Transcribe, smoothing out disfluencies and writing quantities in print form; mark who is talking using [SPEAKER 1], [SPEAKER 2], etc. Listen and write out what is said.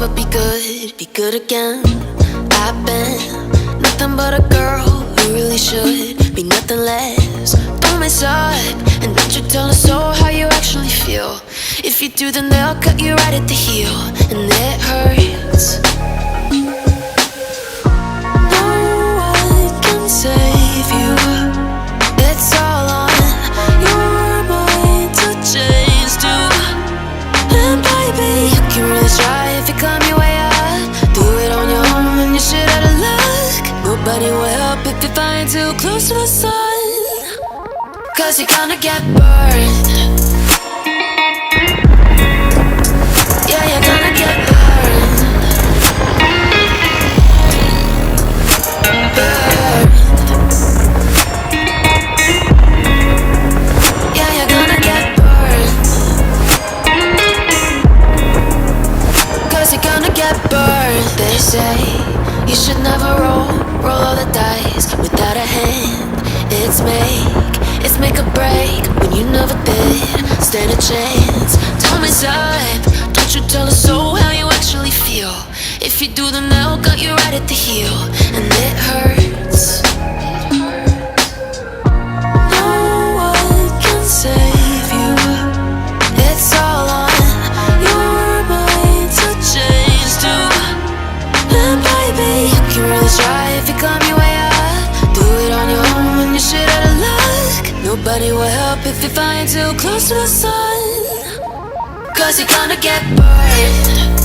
[SPEAKER 1] over, be good again. I've been nothing but a girl who really should be nothing less. Don't mess up, and don't you tell us so how you actually feel. If you do, then they'll cut you right at the heel, and it hurts. No one can save you. It's all on your mind to change too. And baby, you can really try if you climb your way up. Do it on your own and you shit out of luck. Nobody will help if you're flying too close to the sun, 'cause you're gonna get burned. Yeah, you're gonna get burned. Burned. Yeah, you're gonna get burned. 'Cause you're gonna get burned. They say you should never roll all the dice without a hand. It's make or break when you never did stand a chance. Tell me, son, don't you tell us so how you actually feel. If you do, then they'll cut you right at the heel, and it hurts. No one can save you. It's all on your mind to change too. And baby, you can really try if you climb your way up. Do it on your own when you shit out of luck. Nobody will help if you're flying too close to the sun, 'cause you're gonna get burned.